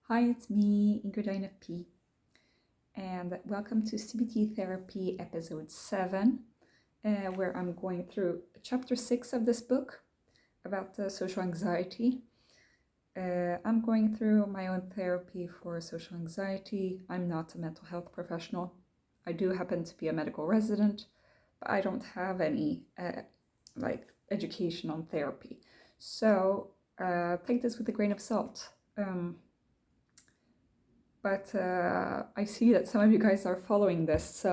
Hi, it's me, Ingridine P, and welcome to CBT Therapy episode 7, where I'm going through chapter 6 of this book about social anxiety. I'm going through my own therapy for social anxiety. I'm not a mental health professional. I do happen to be a medical resident, but I don't have any education on therapy. So take this with a grain of salt. But I see that some of you guys are following this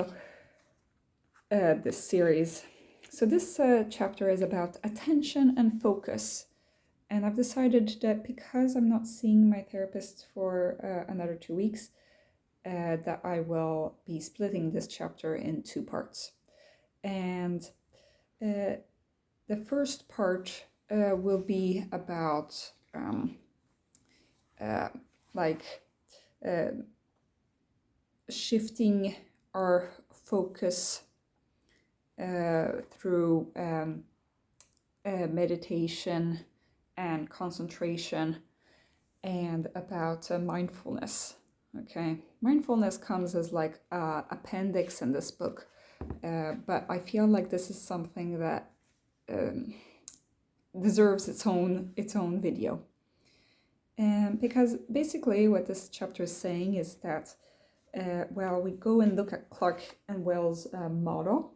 series. So this chapter is about attention and focus. And I've decided that because I'm not seeing my therapist for another 2 weeks, that I will be splitting this chapter in 2 parts. And the first part will be about shifting our focus through meditation and concentration, and about mindfulness. Okay, mindfulness comes as like an appendix in this book, but I feel like this is something that deserves its own video. Because basically what this chapter is saying is that we go and look at Clark and Wells' model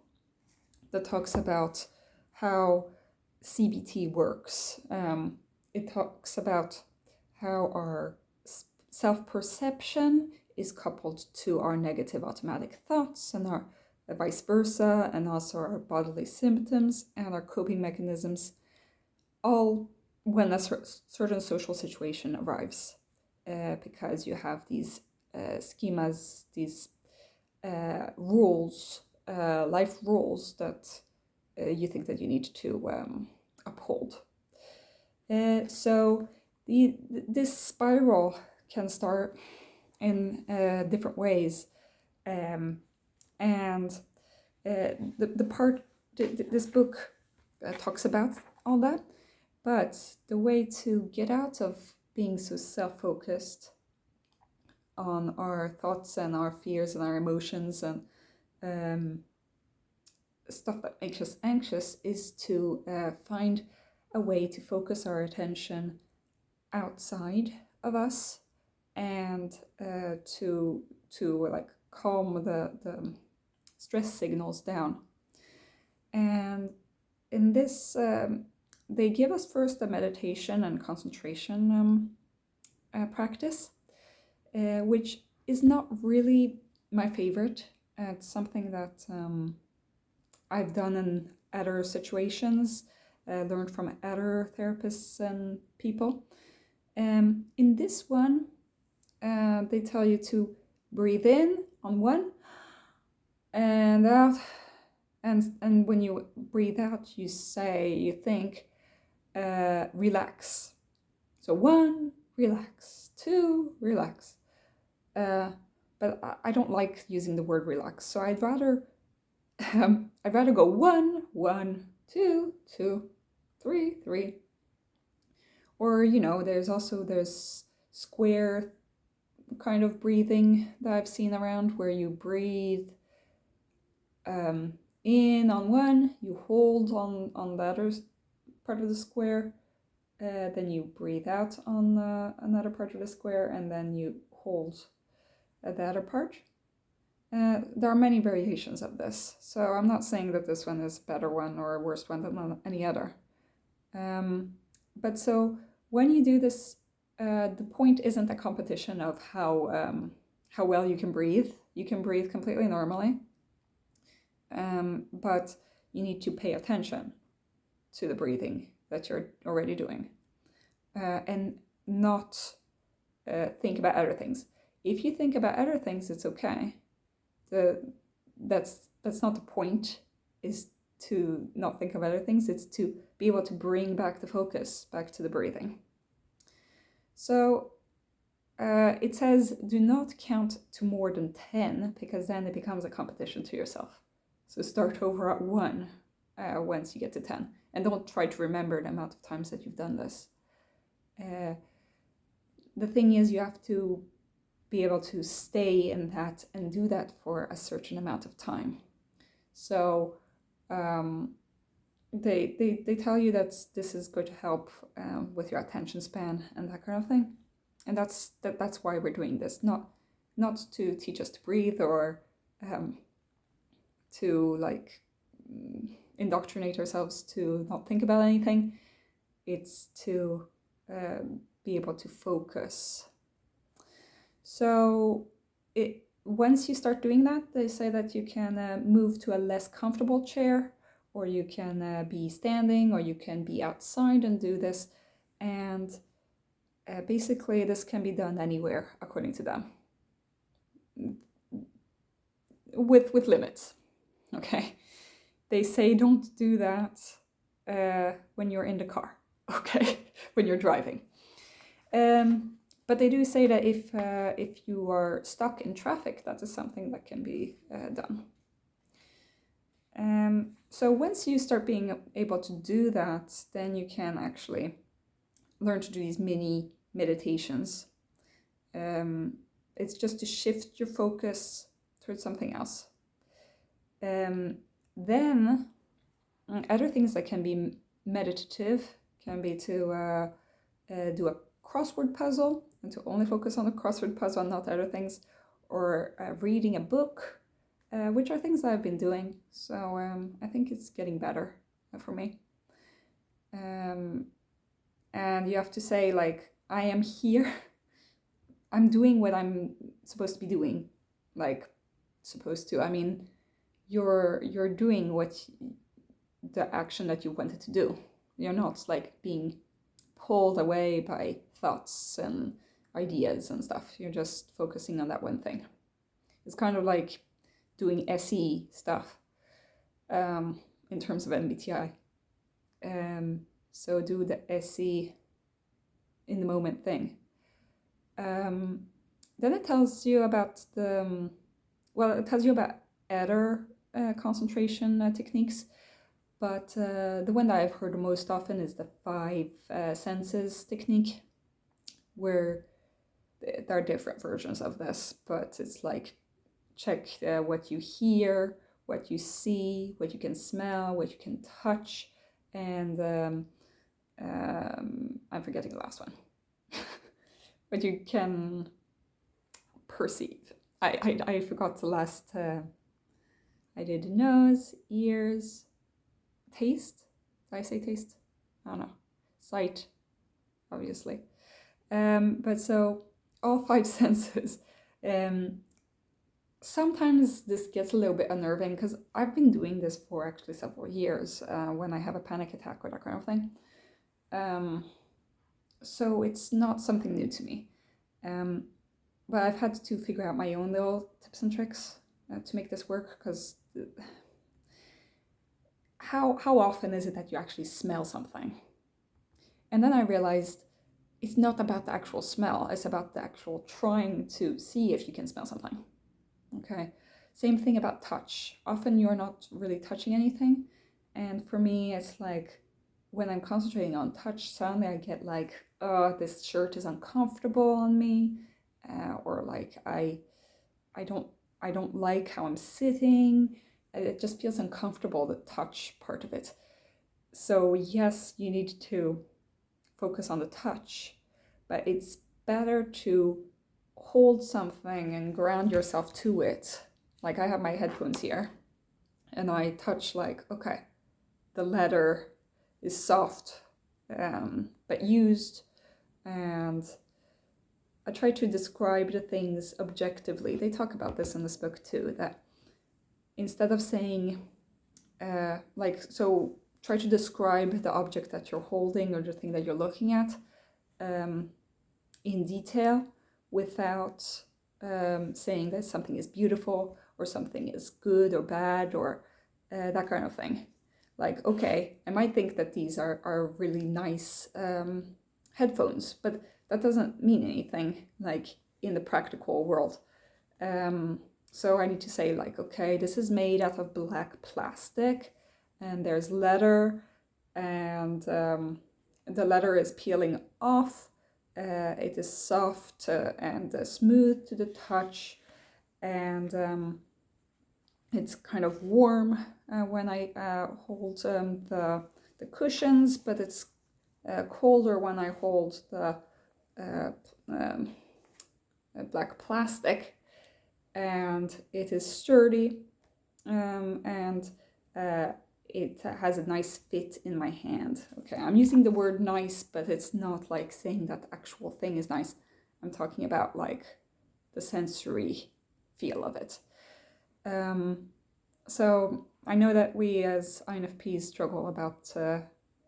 that talks about how CBT works. It talks about how our self-perception is coupled to our negative automatic thoughts and our vice versa, and also our bodily symptoms and our coping mechanisms, all when a certain social situation arrives, because you have these schemas, these rules, life rules that you think that you need to uphold. So this spiral can start in different ways, and this book talks about all that. But the way to get out of being so self-focused on our thoughts and our fears and our emotions and stuff that makes us anxious is to find a way to focus our attention outside of us, and to calm the stress signals down. And in this they give us first a meditation and concentration practice, which is not really my favorite. It's something that I've done in other situations, learned from other therapists and people. In this one, they tell you to breathe in on 1 and out, and when you breathe out, you think, relax. So 1, relax. 2, relax. But I don't like using the word relax, so I'd rather go 1, 1, 2, 2, 3, 3. Or there's square kind of breathing that I've seen around, where you breathe in on 1, you hold on the other part of the square, then you breathe out on another part of the square, and then you hold the other part. There are many variations of this, so I'm not saying that this one is a better one or a worse one than any other. But so when you do this, the point isn't a competition of how well you can breathe. You can breathe completely normally, but you need to pay attention to the breathing that you're already doing, and not think about other things. If you think about other things, it's okay. That's not the point, is to not think of other things. It's to be able to bring back the focus back to the breathing. So it says, do not count to more than 10, because then it becomes a competition to yourself. So start over at 1 once you get to 10, and don't try to remember the amount of times that you've done this. the thing is, you have to be able to stay in that and do that for a certain amount of time. So they tell you that this is going to help with your attention span and that kind of thing. And that's why we're doing this, not to teach us to breathe or to like indoctrinate ourselves to not think about anything. It's to be able to focus. So once you start doing that, they say that you can move to a less comfortable chair, or you can be standing, or you can be outside and do this. And basically this can be done anywhere according to them, with limits. Okay, they say don't do that when you're in the car, okay, when you're driving. But they do say that if you are stuck in traffic, that is something that can be done. So once you start being able to do that, then you can actually learn to do these mini meditations. It's just to shift your focus towards something else. Then other things that can be meditative can be to do a crossword puzzle and to only focus on the crossword puzzle and not other things, or reading a book, which are things that I've been doing. So I think it's getting better for me. And you have to say, like, I am here. I'm doing what I'm supposed to be doing. Like, supposed to. I mean, you're doing the action that you wanted to do. You're not like being pulled away by thoughts and ideas and stuff. You're just focusing on that one thing. It's kind of like doing SE stuff in terms of MBTI. So do the SE in the moment thing. Then it tells you about it tells you about other concentration techniques, but the one that I've heard most often is the 5 senses technique, where there are different versions of this, but it's like check what you hear, what you see, what you can smell, what you can touch, and I'm forgetting the last one. What you can perceive. I forgot the last. I did nose, ears, taste. Did I say taste? I don't know. Sight, obviously. But so all 5 senses. Sometimes this gets a little bit unnerving because I've been doing this for actually several years when I have a panic attack or that kind of thing. So it's not something new to me. But I've had to figure out my own little tips and tricks to make this work, because how often is it that you actually smell something? And then I realized it's not about the actual smell, it's about the actual trying to see if you can smell something. Okay, same thing about touch. Often you're not really touching anything, and for me it's like when I'm concentrating on touch, suddenly I get like, oh, this shirt is uncomfortable on me, or like I don't like how I'm sitting. It just feels uncomfortable, the touch part of it. So yes, you need to focus on the touch, but it's better to hold something and ground yourself to it. Like I have my headphones here and I touch like, okay, the leather is soft but used, and I try to describe the things objectively. They talk about this in this book too, that instead of saying try to describe the object that you're holding or the thing that you're looking at in detail without saying that something is beautiful or something is good or bad or that kind of thing. Like, okay, I might think that these are really nice headphones, but that doesn't mean anything like in the practical world. So I need to say like, okay, this is made out of black plastic and there's leather, and the leather is peeling off, It is soft and smooth to the touch, and it's kind of warm when I hold the cushions, but it's colder when I hold the black plastic, and it is sturdy, and it has a nice fit in my hand. Okay, I'm using the word nice, but it's not like saying that the actual thing is nice. I'm talking about like the sensory feel of it. So I know that we as INFPs struggle about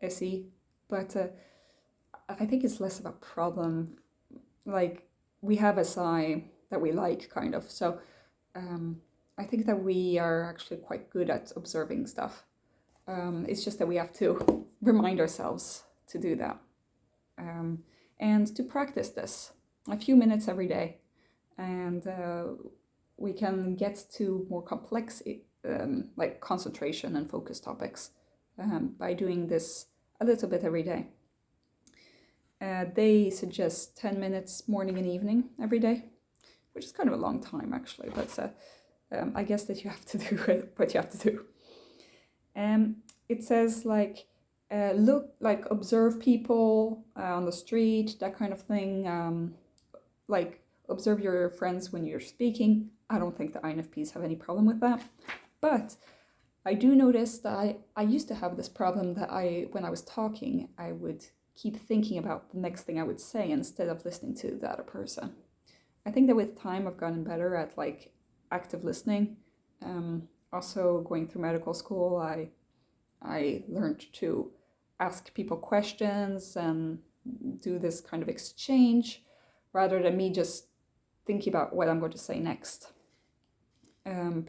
SE, but I think it's less of a problem. Like, we have SI that we like, kind of. So I think that we are actually quite good at observing stuff. It's just that we have to remind ourselves to do that. And to practice this a few minutes every day. And we can get to more complex like concentration and focus topics by doing this a little bit every day. They suggest 10 minutes morning and evening every day, which is kind of a long time actually, but I guess that you have to do what you have to do. It says like, look, like observe people on the street, that kind of thing. Like observe your friends when you're speaking. I don't think the INFPs have any problem with that. But I do notice that I used to have this problem that when I was talking, I would keep thinking about the next thing I would say instead of listening to the other person. I think that with time I've gotten better at like active listening. Also going through medical school, I learned to ask people questions and do this kind of exchange rather than me just thinking about what I'm going to say next.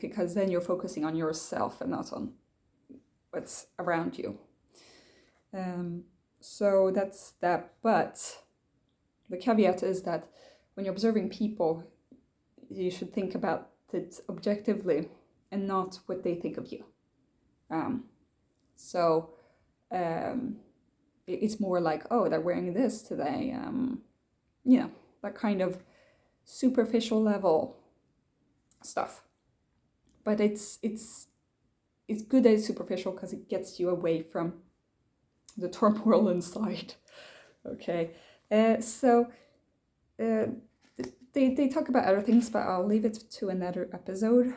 Because then you're focusing on yourself and not on what's around you. So that's that. But the caveat is that when you're observing people, you should think about it objectively and not what they think of you. So it's more like, oh, they're wearing this today. That kind of superficial level stuff. But it's good that it's superficial because it gets you away from the turmoil inside. Okay, so they talk about other things, but I'll leave it to another episode.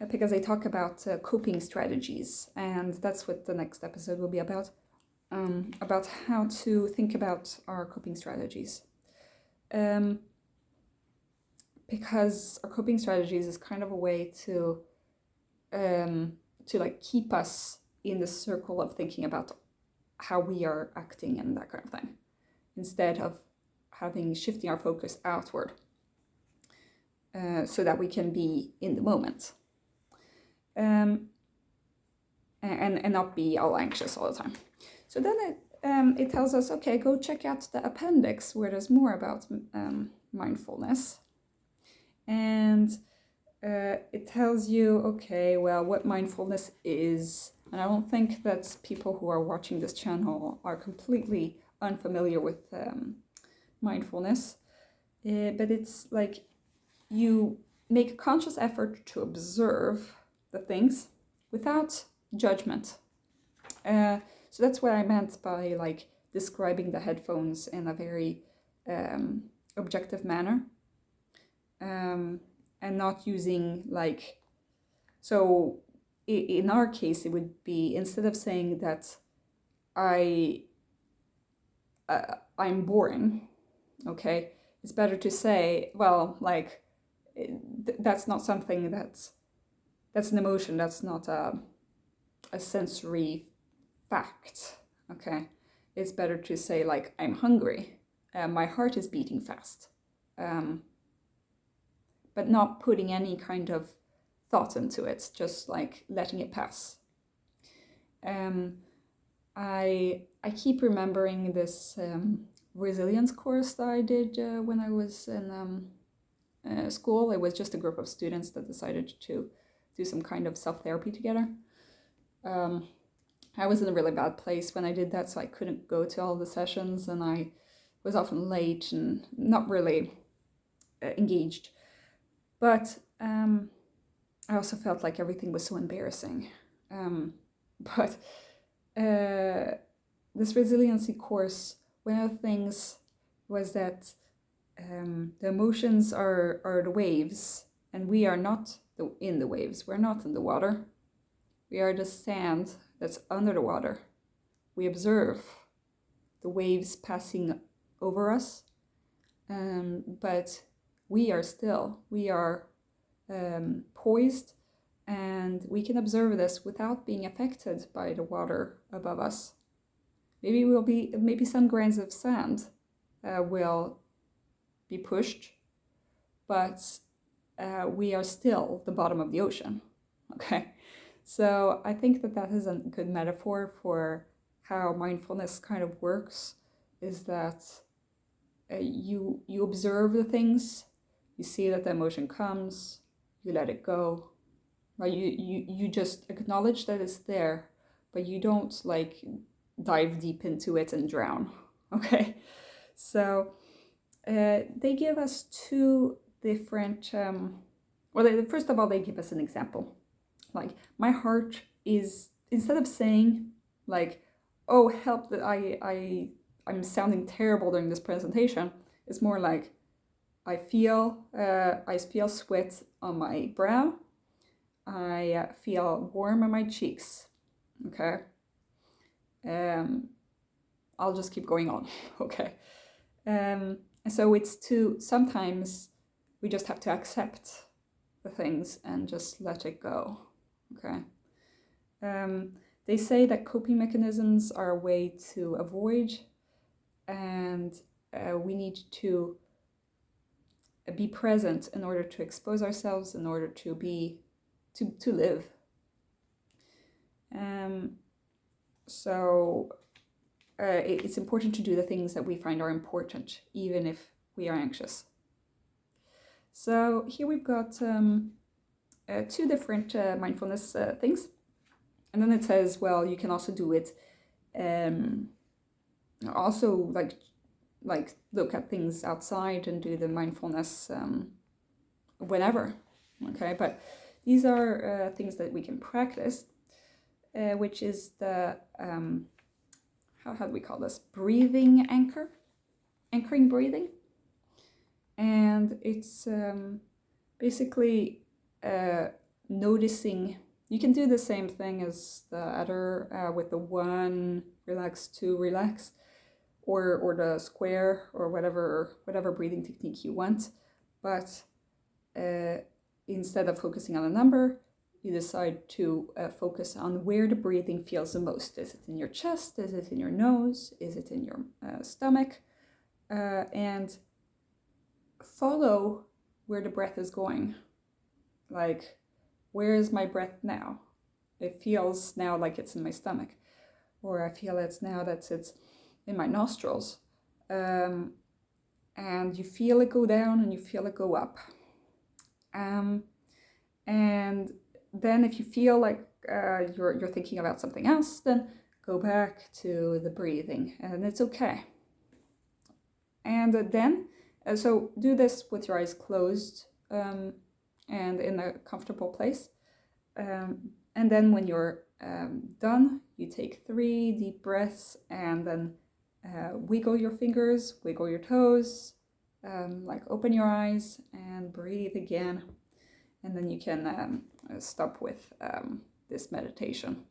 Because they talk about coping strategies, and that's what the next episode will be about how to think about our coping strategies. Because our coping strategies is kind of a way to like keep us in the circle of thinking about how we are acting and that kind of thing, instead of shifting our focus outward, so that we can be in the moment. And not be all anxious all the time. So then it tells us, okay, go check out the appendix where there's more about mindfulness. And it tells you, okay, well, what mindfulness is. And I don't think that people who are watching this channel are completely unfamiliar with mindfulness. But it's like you make a conscious effort to observe the things without judgment. So that's what I meant by like describing the headphones in a very objective manner, and not using like, so in our case it would be, instead of saying that I'm boring, okay, it's better to say, well, like that's not something that's an emotion, that's not a sensory fact, okay? It's better to say like, I'm hungry, my heart is beating fast, but not putting any kind of thought into it, just like letting it pass. I keep remembering this resilience course that I did when I was in school. It was just a group of students that decided to do some kind of self-therapy together. I was in a really bad place when I did that, so I couldn't go to all the sessions, and I was often late and not really engaged. But I also felt like everything was so embarrassing. But this resiliency course, one of the things was that the emotions are the waves, and we are not in the waves. We're not in the water. We are the sand that's under the water. We observe the waves passing over us, but we are still. We are poised, and we can observe this without being affected by the water above us. Maybe some grains of sand will be pushed, but we are still the bottom of the ocean. Okay, so I think that is a good metaphor for how mindfulness kind of works. Is that you observe the things, you see that the emotion comes, you let it go, right? You just acknowledge that it's there, but you don't like dive deep into it and drown. Okay, so they give us two different. First of all, they give us an example. Like, my heart is, instead of saying like, "Oh, help! That I'm sounding terrible during this presentation," it's more like, I feel sweat on my brow. I feel warm on my cheeks. Okay. I'll just keep going on. Okay. So sometimes we just have to accept the things and just let it go. Okay. They say that coping mechanisms are a way to avoid, and we need to be present in order to expose ourselves, in order to live. So it's important to do the things that we find are important, even if we are anxious. So here we've got two different mindfulness things. And then it says, well, you can also do it, also like look at things outside and do the mindfulness whenever. Okay, but these are things that we can practice, which is the, how do we call this? Breathing anchoring breathing. And it's basically noticing. You can do the same thing as the other with the 1, relax, 2, relax, or the square, or whatever breathing technique you want. But instead of focusing on a number, you decide to focus on where the breathing feels the most. Is it in your chest? Is it in your nose? Is it in your stomach? And follow where the breath is going. Like, where is my breath now? It feels now like it's in my stomach, or I feel it's now that it's in my nostrils. And you feel it go down and you feel it go up. And then if you feel like you're thinking about something else, then go back to the breathing, and it's okay. And then, so do this with your eyes closed and in a comfortable place. And then when you're done, you take 3 deep breaths, and then wiggle your fingers, wiggle your toes, like open your eyes and breathe again. And then you can stop with this meditation.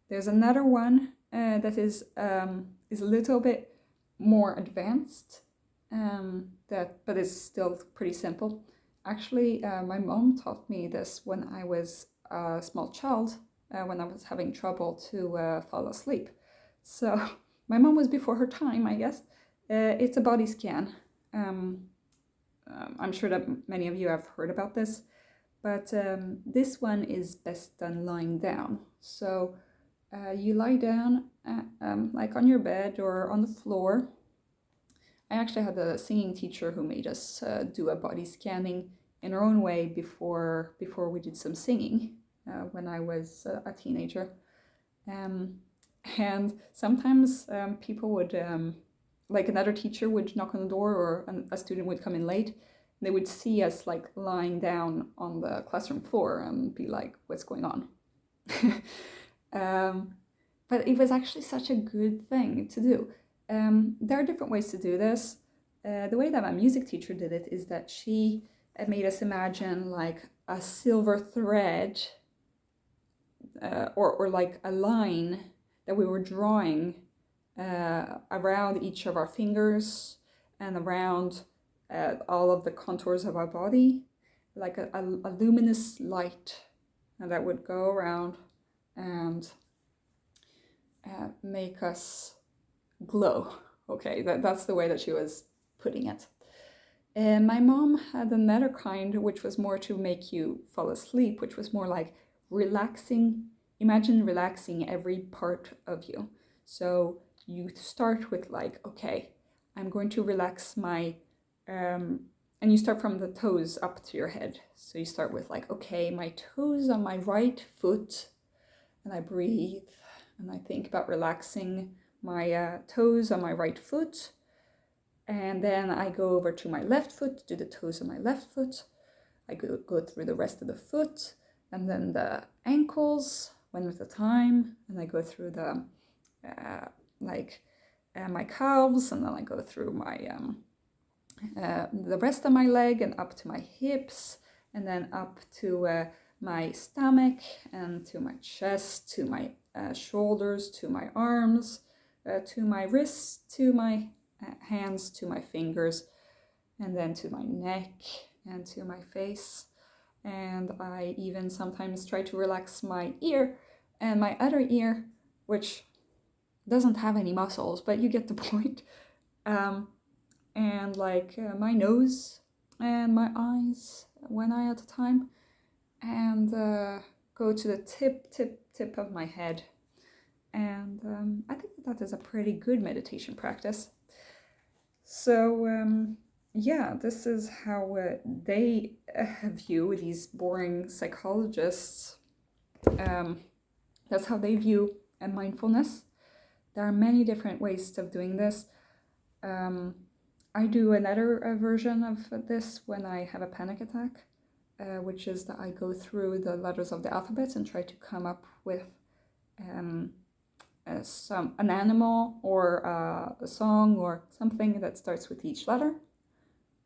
There's another one that is a little bit more advanced, but it's still pretty simple. Actually, my mom taught me this when I was a small child, when I was having trouble to fall asleep. So my mom was before her time, I guess. It's a body scan. I'm sure that many of you have heard about this, but this one is best done lying down. So you lie down like on your bed or on the floor. I actually had a singing teacher who made us do a body scanning in our own way before we did some singing when I was a teenager. And sometimes people would like another teacher would knock on the door, or a student would come in late. They would see us like lying down on the classroom floor and be like, what's going on? But it was actually such a good thing to do. There are different ways to do this. The way that my music teacher did it is that she made us imagine like a silver thread or like a line that we were drawing around each of our fingers and around all of the contours of our body, like a luminous light that would go around and make us glow. Okay, that's the way that she was putting it. And my mom had another kind, which was more to make you fall asleep, which was more like relaxing. Imagine relaxing every part of you. So you start with like, okay, I'm going to relax my, and you start from the toes up to your head. So you start with like, okay, my toes on my right foot, and I breathe, and I think about relaxing my toes on my right foot. And then I go over to my left foot, do the toes on my left foot. I go through the rest of the foot, and then the ankles, one at a time. And I go through the, my calves, and then I go through my, the rest of my leg and up to my hips, and then up to my stomach, and to my chest, to my shoulders, to my arms, to my wrists, to my hands, to my fingers, and then to my neck and to my face. And I even sometimes try to relax my ear and my other ear, which doesn't have any muscles, but you get the point. And like my nose and my eyes, one eye at a time, and go to the tip of my head. And I think that is a pretty good meditation practice. So yeah, this is how they view, these boring psychologists. That's how they view mindfulness. There are many different ways of doing this. I do another version of this when I have a panic attack, which is that I go through the letters of the alphabet and try to come up with an animal or a song or something that starts with each letter.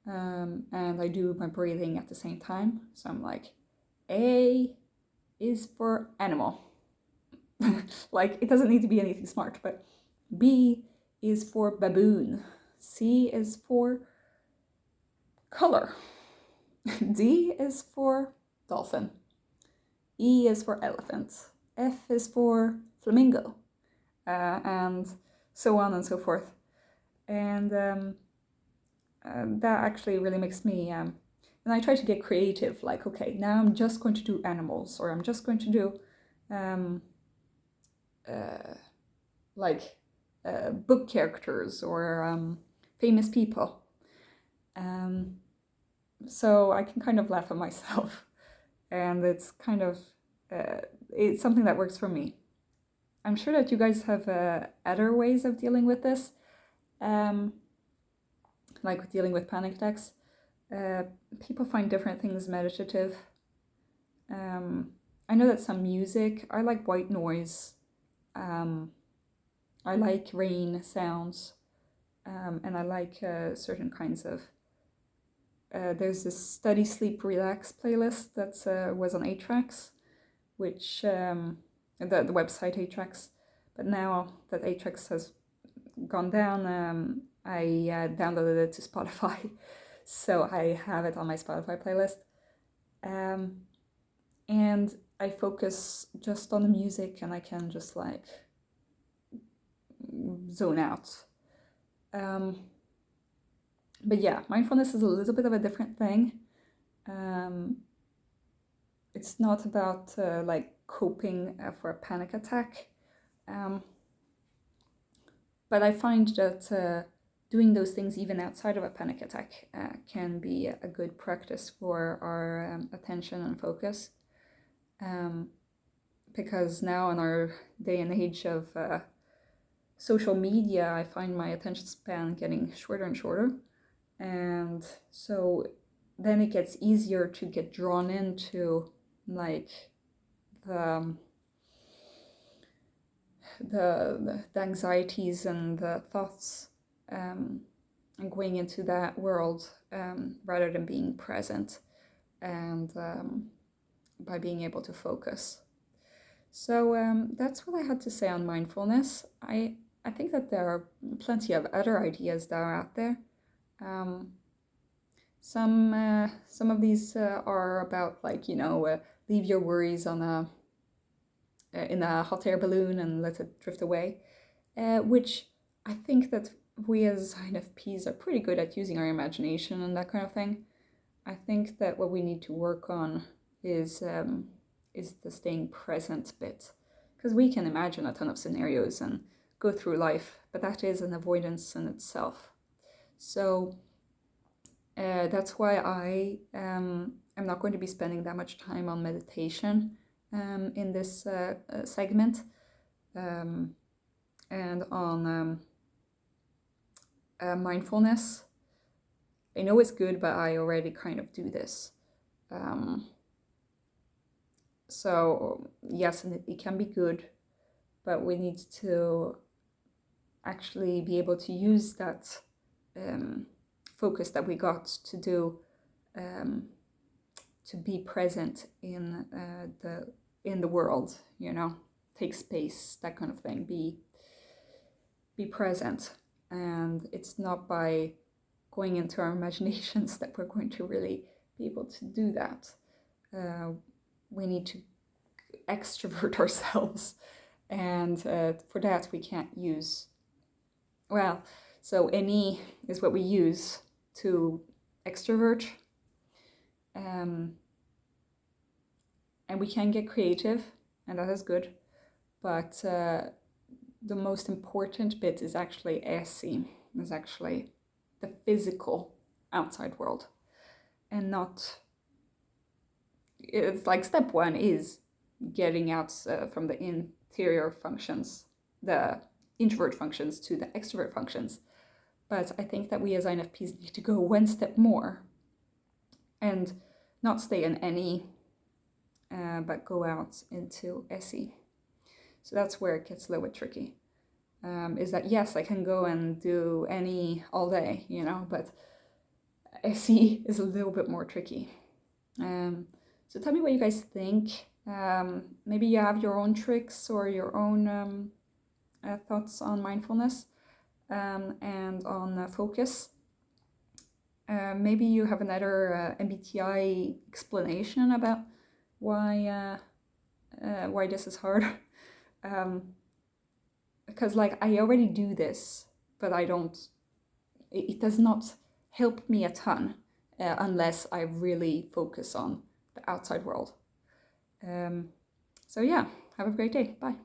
And I do my breathing at the same time. So I'm like, A is for animal. Like, it doesn't need to be anything smart, but B is for baboon. C is for color. D is for dolphin. E is for elephant. F is for flamingo. And so on and so forth. And that actually really makes me, and I try to get creative, like, okay, now I'm just going to do animals, or I'm just going to do book characters or famous people. So I can kind of laugh at myself, and it's kind of, it's something that works for me. I'm sure that you guys have other ways of dealing with this, like dealing with panic attacks. People find different things meditative. I know that some music, I like white noise, I like rain sounds, and I like certain kinds of, there's this Study, Sleep, Relax playlist that was on 8-Tracks, which, the website 8-Tracks, but now that 8-Tracks has gone down, I downloaded it to Spotify, so I have it on my Spotify playlist, and I focus just on the music, and I can just like zone out. But yeah, mindfulness is a little bit of a different thing. It's not about like coping for a panic attack, but I find that doing those things even outside of a panic attack can be a good practice for our attention and focus, because now in our day and age of social media, I find my attention span getting shorter and shorter. And so then it gets easier to get drawn into like the anxieties and the thoughts, and going into that world, rather than being present and by being able to focus. So that's what I had to say on mindfulness. I think that there are plenty of other ideas that are out there. Some of these are about, like, leave your worries on in a hot air balloon and let it drift away, which I think that we as INFPs are pretty good at using our imagination and that kind of thing. I think that what we need to work on is the staying present bit, because we can imagine a ton of scenarios and go through life, but that is an avoidance in itself. So that's why I am not going to be spending that much time on meditation in this segment, and on mindfulness. I know it's good, but I already kind of do this. So yes, it can be good, but we need to actually be able to use that focus that we got to do, to be present in the world, take space, that kind of thing, be present. And it's not by going into our imaginations that we're going to really be able to do that. We need to extrovert ourselves, and for that we can't use, so NE is what we use to extrovert, and we can get creative, and that is good, but the most important bit is actually ep7, is actually the physical outside world, and not, it's like step one is getting out from the interior functions, the introvert functions, to the extrovert functions. But I think that we as INFPs need to go one step more and not stay in NE, but go out into ep7. So that's where it gets a little bit tricky. Is that, yes, I can go and do NE all day, but ep7 is a little bit more tricky. So tell me what you guys think. Maybe you have your own tricks or your own thoughts on mindfulness, and on focus. Maybe you have another MBTI explanation about why this is hard. Because I already do this, but it does not help me a ton unless I really focus on the outside world. So yeah, have a great day. Bye.